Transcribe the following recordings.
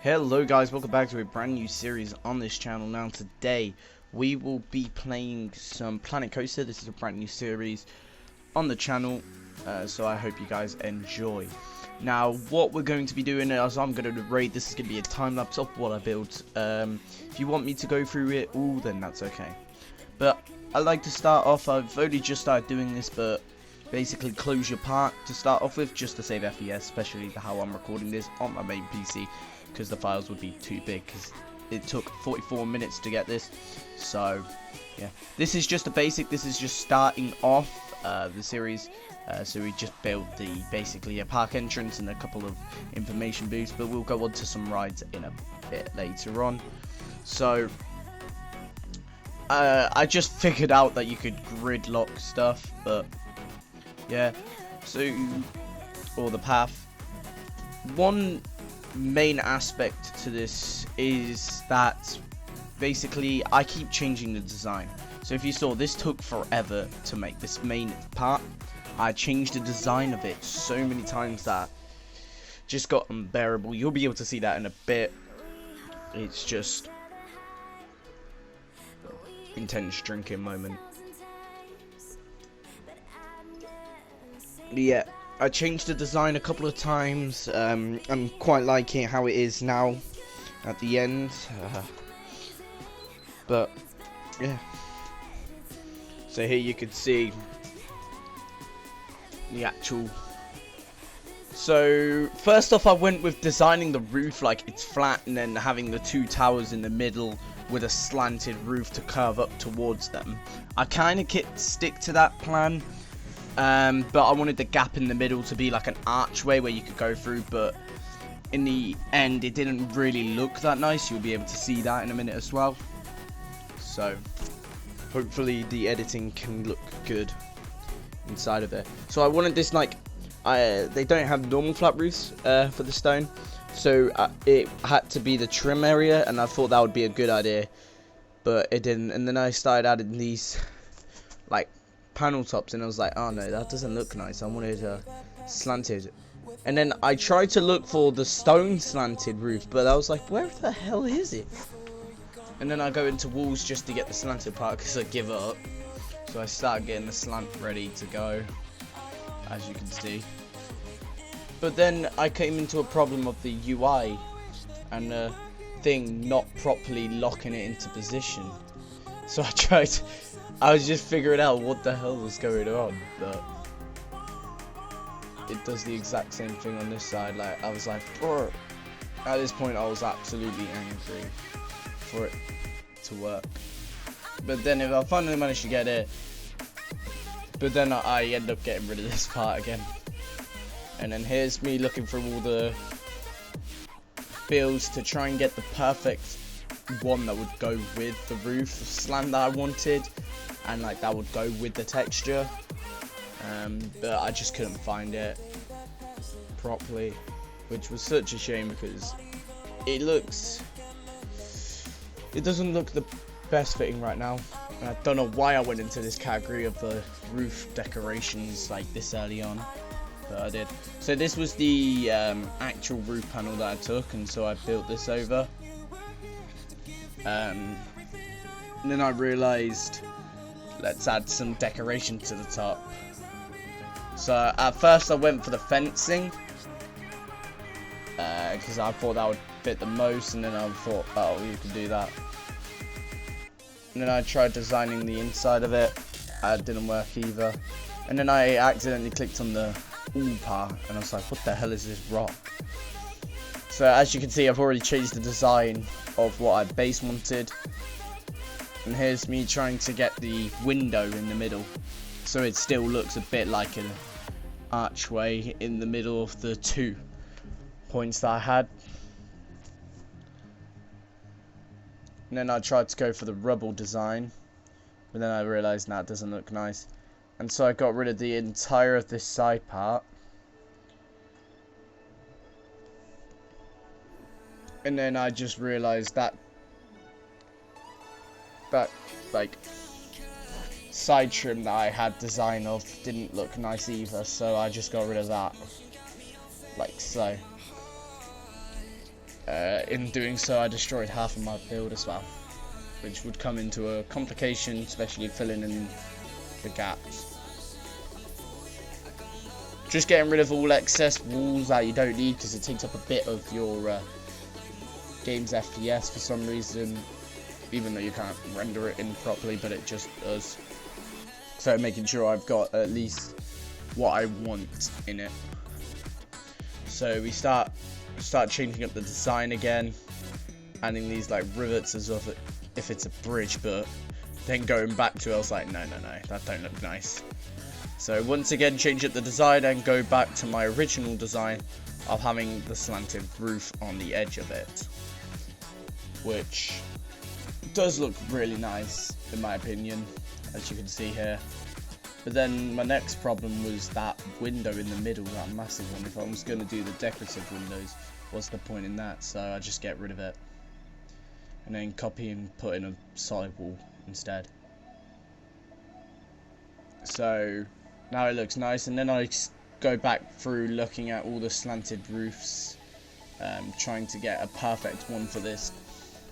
Hello guys, welcome back to a brand new series on this channel. Now today we will be playing some Planet Coaster. This is a brand new series on the channel, so I hope you guys enjoy. Now what we're going to be doing is I'm going to rate. This is going to be a time lapse of what I built. If you want me to go through it all, then that's okay. But I like to start off, I've only just started doing this, but basically close your part to start off with, just to save FPS, especially how I'm recording this on my main PC, because the files would be too big, because it took 44 minutes to get this. So yeah, this is just a basic, this is just starting off the series. So we just built basically a park entrance and a couple of information booths, but we'll go on to some rides in a bit later on. So I just figured out that you could gridlock stuff, but yeah, so, or the path. One main aspect to this is that basically I keep changing the design. So if you saw, this took forever to make this main part. I changed the design of it so many times that just got unbearable. You'll be able to see that in a bit. It's just intense drinking moment. Yeah, I changed the design a couple of times. I'm quite liking how it is now at the end, but yeah. So here you can see the actual. So first off, I went with designing the roof like it's flat, and then having the two towers in the middle with a slanted roof to curve up towards them. I kind of stick to that plan. But I wanted the gap in the middle to be like an archway where you could go through, but in the end it didn't really look that nice. You'll be able to see that in a minute as well. So hopefully the editing can look good inside of it. So I wanted this, like, they don't have normal flat roofs for the stone, so it had to be the trim area, and I thought that would be a good idea, but it didn't. And then I started adding these like panel tops, and I was like, oh no, that doesn't look nice. I wanted slanted, and then I tried to look for the stone slanted roof, but I was like, where the hell is it? And then I go into walls just to get the slanted part, because I give up. So I start getting the slant ready to go, as you can see. But then I came into a problem of the UI and the thing not properly locking it into position. So I was just figuring out what the hell was going on, but it does the exact same thing on this side. Like, I was like, brr. At this point I was absolutely angry for it to work. But then if I finally managed to get it, but then I end up getting rid of this part again. And then here's me looking through all the builds to try and get the perfect one that would go with the roof slant that I wanted, and like that would go with the texture, but I just couldn't find it properly, which was such a shame, because it doesn't look the best fitting right now. And I don't know why I went into this category of the roof decorations like this early on, but I did. So this was the actual roof panel that I took, and so I built this over. And then I realised, let's add some decoration to the top. So at first I went for the fencing, because I thought that would fit the most, and then I thought, oh, you could do that. And then I tried designing the inside of it. It didn't work either. And then I accidentally clicked on the all part, and I was like, what the hell is this rock? So as you can see, I've already changed the design of what I base wanted. And here's me trying to get the window in the middle, so it still looks a bit like an archway in the middle of the 2 points that I had. And then I tried to go for the rubble design, but then I realised that doesn't look nice. And so I got rid of the entire of this side part. And then I just realised that like side trim that I had design of didn't look nice either, so I just got rid of that, like so. In doing so, I destroyed half of my build as well, which would come into a complication, especially filling in the gaps. Just getting rid of all excess walls that you don't need, because it takes up a bit of your game's FPS for some reason, even though you can't render it in properly, but it just does. So making sure I've got at least what I want in it. So we start changing up the design again, adding these like rivets as if it's a bridge, but then going back to it, I was like, no, that don't look nice. So once again, change up the design and go back to my original design of having the slanted roof on the edge of it, which does look really nice in my opinion, as you can see here. But then my next problem was that window in the middle, that massive one. If I was going to do the decorative windows, what's the point in that? So I just get rid of it and then copy and put in a solid wall instead. So now it looks nice, and then I go back through looking at all the slanted roofs, trying to get a perfect one for this,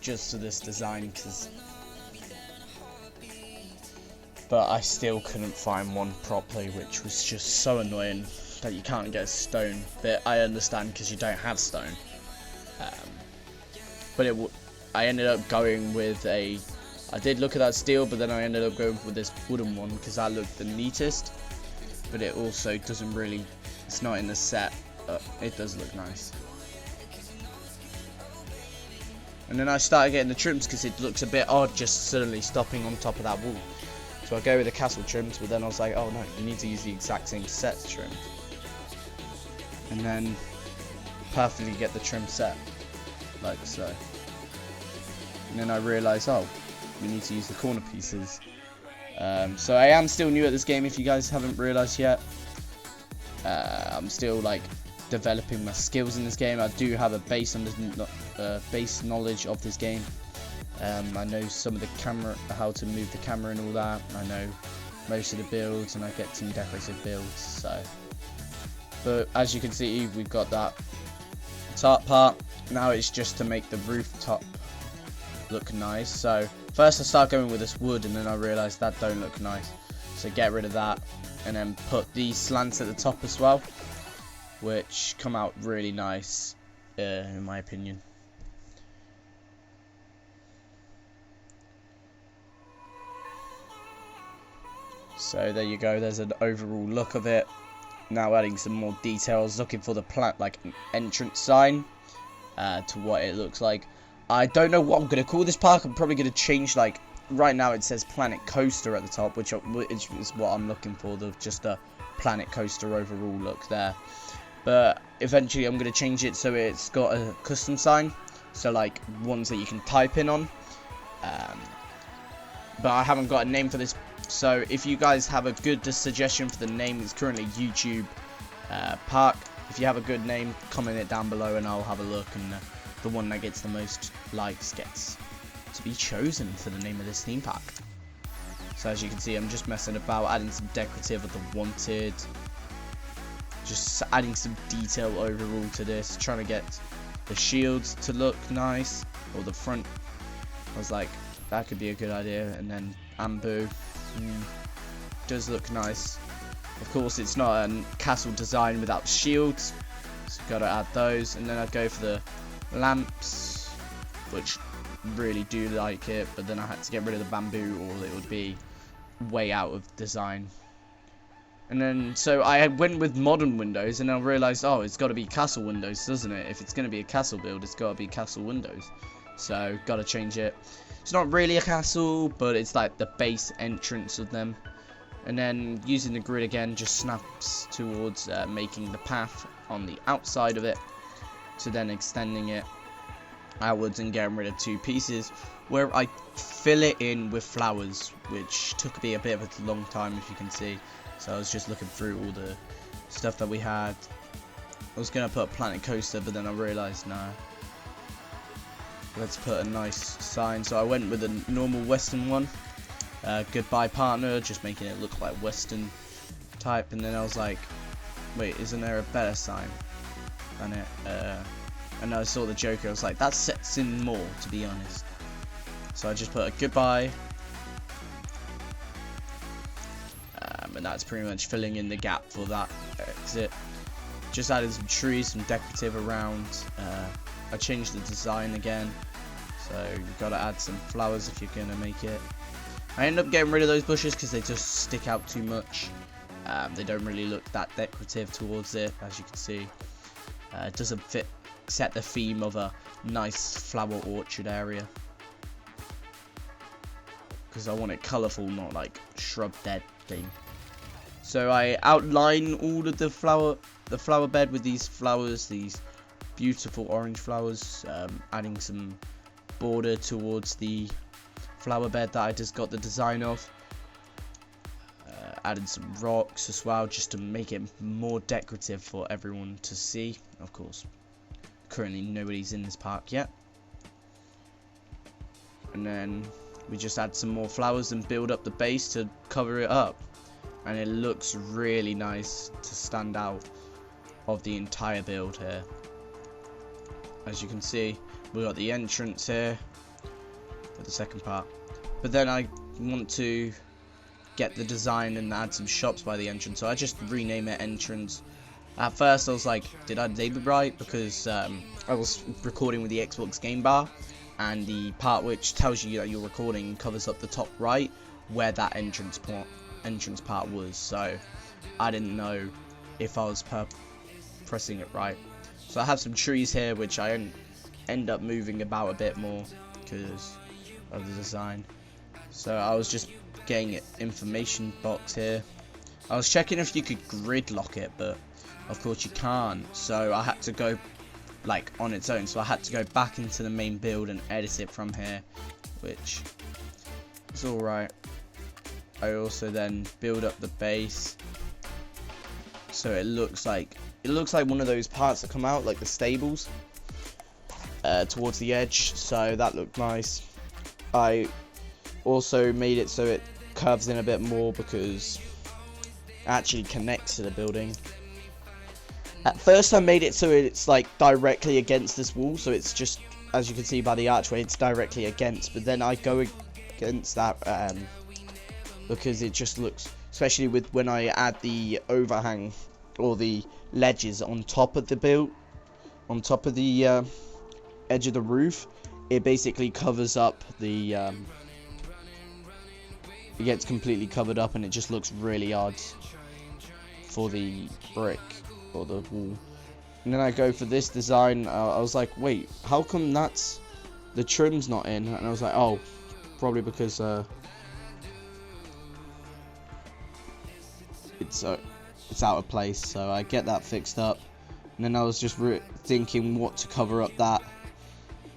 just for this design, but I still couldn't find one properly, which was just so annoying that you can't get stone. But I understand because you don't have stone. But I ended up going with I did look at that steel, but then I ended up going with this wooden one because that looked the neatest. But it also doesn't really, it's not in the set, but it does look nice. And then I started getting the trims because it looks a bit odd just suddenly stopping on top of that wall. So I go with the castle trims, but then I was like, oh no, you need to use the exact same set trim. And then perfectly get the trim set, like so. And then I realised, oh, we need to use the corner pieces. So I am still new at this game, if you guys haven't realised yet. I'm still like developing my skills in this game. I do have a base knowledge of this game. I know some of the camera, how to move the camera and all that. I know most of the builds, and I get some decorative builds. So, but as you can see, we've got that top part. Now it's just to make the rooftop look nice. So first I start going with this wood, and then I realised that don't look nice. So get rid of that, and then put these slants at the top as well, which come out really nice, in my opinion. So there you go, there's an overall look of it. Now adding some more details, looking for the like an entrance sign to what it looks like. I don't know what I'm going to call this park. I'm probably going to change, like, right now it says Planet Coaster at the top, which is what I'm looking for, just a Planet Coaster overall look there. But eventually I'm going to change it so it's got a custom sign, so like ones that you can type in on. But I haven't got a name for this. So if you guys have a good suggestion for the name, it's currently YouTube Park. If you have a good name, comment it down below and I'll have a look, and the one that gets the most likes gets to be chosen for the name of this theme park. So as you can see, I'm just messing about, adding some decorative of the wanted, just adding some detail overall to this, trying to get the shields to look nice, or the front. I was like, that could be a good idea. And then bamboo does look nice. Of course, it's not a castle design without shields, so gotta add those. And then I'd go for the lamps, which really do like it, but then I had to get rid of the bamboo or it would be way out of design. And then so I went with modern windows, and I realized, oh, it's got to be castle windows, doesn't it? If it's going to be a castle build, it's got to be castle windows, so gotta change it. It's not really a castle, but it's like the base entrance of them. And then using the grid again just snaps towards making the path on the outside of it, so then extending it outwards and getting rid of two pieces, where I fill it in with flowers, which took me a bit of a long time, if you can see. So I was just looking through all the stuff that we had. I was going to put a Planet Coaster, but then I realised, nah, let's put a nice sign. So I went with a normal Western one, goodbye partner, just making it look like Western type. And then I was like, wait, isn't there a better sign than it? And I saw the Joker, I was like, that sets in more, to be honest. So I just put a goodbye. And that's pretty much filling in the gap for that exit. Just added some trees, some decorative around. I changed the design again. So you've got to add some flowers if you're going to make it. I ended up getting rid of those bushes because they just stick out too much. They don't really look that decorative towards it, as you can see. It doesn't set the theme of a nice flower orchard area. Because I want it colourful, not like shrub dead thing. So I outline all of the flower bed with these flowers, these beautiful orange flowers, adding some border towards the flower bed that I just got the design of. Added some rocks as well, just to make it more decorative for everyone to see. Of course, currently nobody's in this park yet. And then we just add some more flowers and build up the base to cover it up. And it looks really nice to stand out of the entire build here. As you can see, we got the entrance here for the second part. But then I want to get the design and add some shops by the entrance, so I just rename it entrance. At first I was like, did I name it right? Because I was recording with the Xbox game bar, and the part which tells you that you're recording covers up the top right where that entrance part was, so I didn't know if I was pressing it right. So I have some trees here which I end up moving about a bit more because of the design. So I was just getting an information box here. I was checking if you could grid lock it, but of course you can't, so I had to go like on its own. So I had to go back into the main build and edit it from here, which is alright. I also then build up the base so it looks like one of those parts that come out like the stables towards the edge, so that looked nice. I also made it so it curves in a bit more because it actually connects to the building. At first I made it so it's like directly against this wall, so it's just, as you can see by the archway, it's directly against, but then I go against that because it just looks, especially with when I add the overhang or the ledges on top of the build, on top of the edge of the roof, it basically covers up the it gets completely covered up and it just looks really odd for the brick or the wall. And then I go for this design. I was like, wait, how come that's the trim's not in? And I was like, oh, probably because it's out of place. So I get that fixed up, and then I was just thinking what to cover up that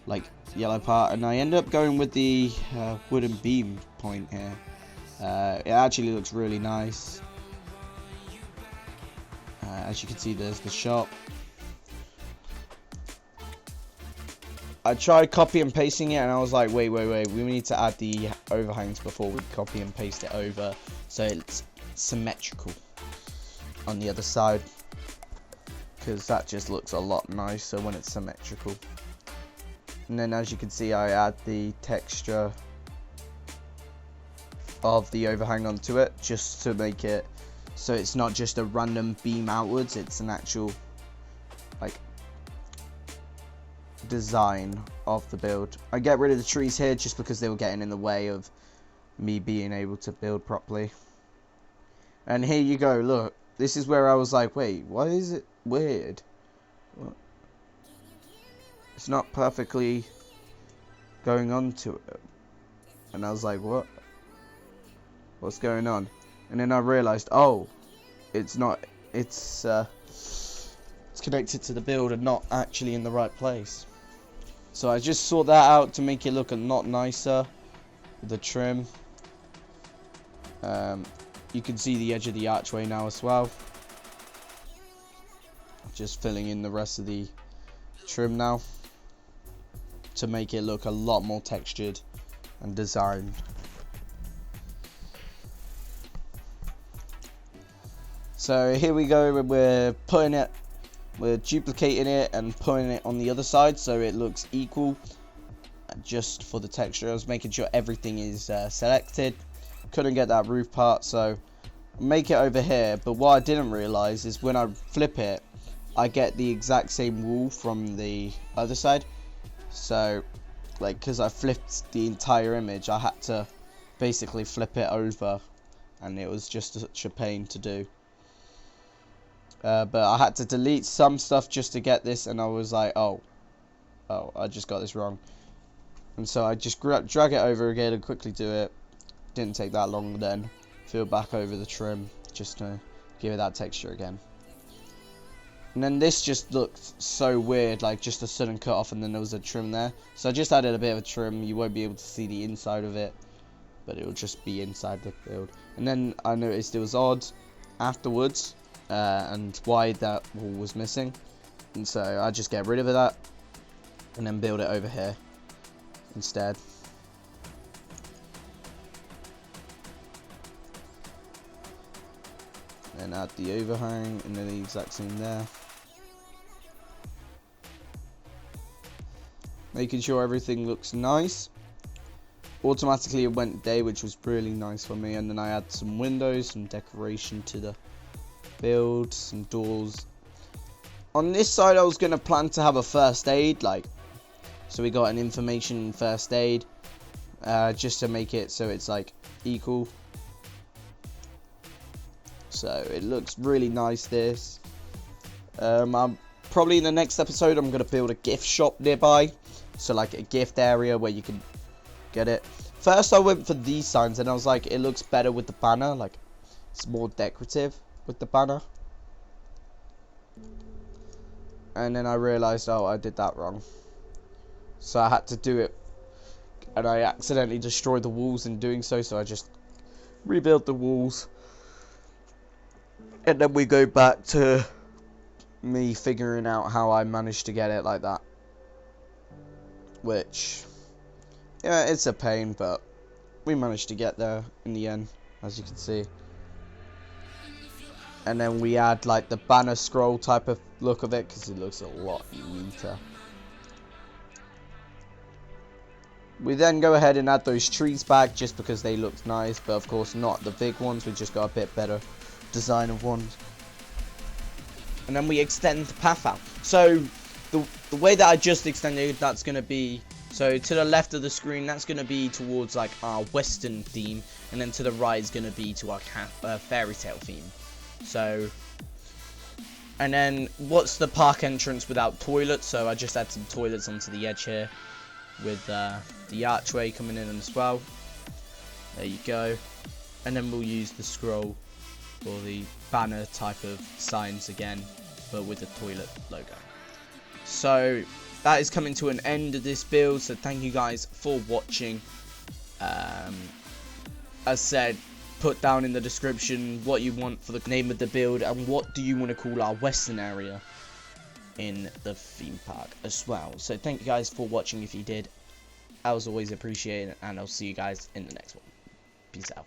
like yellow part, and I end up going with the wooden beam point here. It actually looks really nice. As you can see, there's the shop. I tried copy and pasting it, and I was like, wait, we need to add the overhangs before we copy and paste it over, so it's symmetrical on the other side, because that just looks a lot nicer when it's symmetrical. And then, as you can see, I add the texture of the overhang onto it, just to make it so it's not just a random beam outwards, it's an actual like design of the build. I get rid of the trees here just because they were getting in the way of me being able to build properly. And here you go, look, this is where I was like, wait, why is it weird? What? It's not perfectly going on to it. And I was like, what's going on? And then I realized, oh, it's not, it's connected to the build and not actually in the right place. So I just sort that out to make it look a lot nicer with the trim. You can see the edge of the archway now as well. Just filling in the rest of the trim now to make it look a lot more textured and designed. So here we go, we're putting it we're duplicating it and putting it on the other side so it looks equal. Just for the texture, I was making sure everything is selected. Couldn't get that roof part, so make it over here. But what I didn't realize is when I flip it, I get the exact same wall from the other side. So like, because I flipped the entire image, I had to basically flip it over, and it was just such a pain to do. But I had to delete some stuff just to get this, and I was like, oh, I just got this wrong. And so I just drag it over again and quickly do it. Didn't take that long then. Feel back over the trim just to give it that texture again. And then this just looked so weird, like just a sudden cut off and then there was a trim there. So I just added a bit of a trim. You won't be able to see the inside of it, but it will just be inside the build. And then I noticed it was odd afterwards, and why that wall was missing. And so I just get rid of that and then build it over here instead. Then add the overhang and then the exact same there. Making sure everything looks nice. Automatically it went day, which was really nice for me. And then I add some windows, some decoration to the build, some doors. On this side I was going to plan to have a first aid, like, so we got an information first aid, just to make it so it's like equal. So it looks really nice, this. I'm probably in the next episode I'm going to build a gift shop nearby. So like a gift area where you can get it. First I went for these signs and I was like, it looks better with the banner. Like, it's more decorative with the banner. And then I realized, oh, I did that wrong. So I had to do it. And I accidentally destroyed the walls in doing so. So I just rebuilt the walls. And then we go back to me figuring out how I managed to get it like that. Which, yeah, it's a pain, but we managed to get there in the end, as you can see. And then we add like the banner scroll type of look of it, because it looks a lot neater. We then go ahead and add those trees back just because they looked nice, but of course not the big ones. We just got a bit better design of ones. And then we extend the path out. So the way that I just extended, that's going to be, so to the left of the screen, that's going to be towards like our western theme, and then to the right is going to be to our fairy tale theme. So, and then what's the park entrance without toilets? So I just add some toilets onto the edge here with the archway coming in as well. There you go. And then we'll use the scroll for the banner type of signs again, but with the toilet logo. So that is coming to an end of this build, so thank you guys for watching. As said, put down in the description what you want for the name of the build and what do you want to call our western area in the theme park as well. So thank you guys for watching if you did. I was always appreciated, and I'll see you guys in the next one. Peace out.